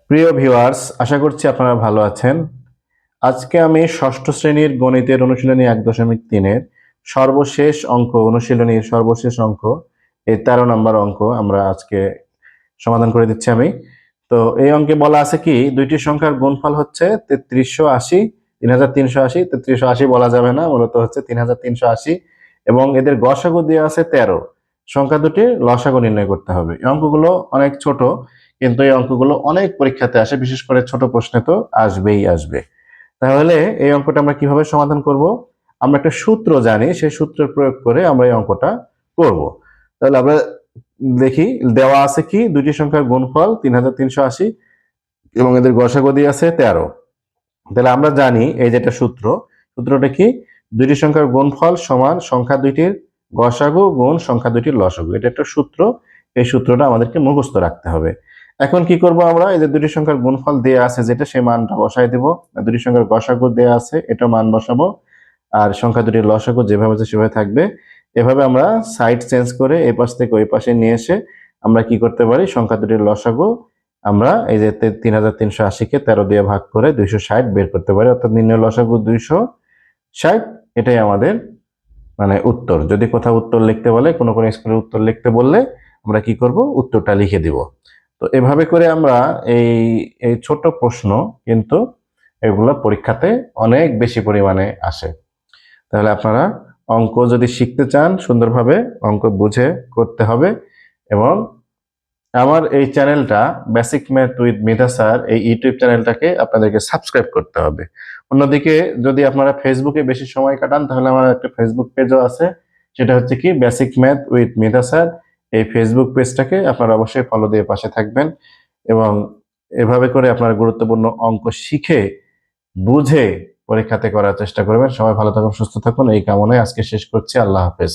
প্রিয় ভিউয়ার্স, আশা করছি আপনারা ভালো আছেন। আজকে আমি ষষ্ঠ শ্রেণীর গণিতের অনুশীলনী 1.3-এর সর্বশেষ অঙ্ক, অনুশীলনীর সর্বশেষ অঙ্ক, এই 13 নম্বর অঙ্ক আমরা আজকে সমাধান করে দিচ্ছি আমি। তো এই অঙ্কে বলা আছে কি, দুইটি সংখ্যার গুণফল হচ্ছে 3380, 3380, 3380 বলা যাবে না, মূলত হচ্ছে 3380, এবং এদের গসাগু দেওয়া আছে 13। সংখ্যা দুটির লসাগু নির্ণয় করতে হবে। এই অঙ্কগুলো অনেক ছোট, কিন্তু এই অঙ্কগুলো অনেক পরীক্ষাতে আসে, বিশেষ করে ছোট প্রশ্নে তো আসবেই আসবে। তাহলে এই অঙ্কটা আমরা কিভাবে সমাধান করব? আমরা একটা সূত্র জানি, সেই সূত্রের প্রয়োগ করে আমরা এই অঙ্কটা করব। তাহলে আমরা দেখি, দেওয়া আছে কি, দুইটি সংখ্যার গুণফল 3380 এবং এদের গসাগু দিয়ে আছে 13। তাহলে আমরা জানি এই যেটা সূত্রটা কি, দুইটি সংখ্যার গুণফল সমান সংখ্যা দুইটির গসাগু গুণ সংখ্যা দুইটির লসাগু। এটা একটা সূত্র, এই সূত্রটা আমাদেরকে মুখস্থ রাখতে হবে। এখন কি করব আমরা, এই যে দুটি সংখ্যার গুণফল দেয়া আছে যেটা, সেই মানটা বসাই দেব। দুটি সংখ্যার গসাগু দেয়া আছে, এটা মান বসাবো। আর সংখ্যা দুটির লসাগু যেভাবে আছে সেভাবে থাকবে। এভাবে আমরা সাইড চেঞ্জ করে এই পাশ থেকে ওই পাশে নিয়ে এসে আমরা কি করতে পারি, সংখ্যা দুটির লসাগু আমরা এই যে 3380-কে 13 দিয়ে ভাগ করে 260 বের করতে পারি, অর্থাৎ নির্ণয় লসাগু 260। এটাই আমাদের মানে উত্তর। যদি কোথাও উত্তর লিখতে বলে, কোনো স্কুলের উত্তর লিখতে বললে আমরা কি করব, উত্তরটা লিখে দিব। তো এভাবে করে আমরা এই এই ছোট প্রশ্ন কিন্তু এগুলো পরীক্ষাতে অনেক বেশি পরিমাণে আসে। তাহলে আপনারা অঙ্ক যদি শিখতে চান, সুন্দরভাবে অঙ্ক বুঝে করতে হবে। এবং আমার এই চ্যানেলটা basic math with Midha sir, এই ইউটিউব চ্যানেলটাকে আপনাদেরকে সাবস্ক্রাইব করতে হবে। অন্যদিকে যদি আপনারা ফেসবুকে বেশি সময় কাটান, তাহলে আমার একটা ফেসবুক পেজও আছে, সেটা হচ্ছে কি basic math with Midha sir. এই ফেসবুক পেজটাকে আপনারা অবশ্যই ফলো দিয়ে পাশে থাকবেন, এবং এভাবে করে আপনারা গুরুত্বপূর্ণ অঙ্ক শিখে বুঝে পরীক্ষাতে করার চেষ্টা করবেন। সবাই ভালো থাকুন, সুস্থ থাকুন, এই কামনায় আজকে শেষ করছি। আল্লাহ হাফেজ।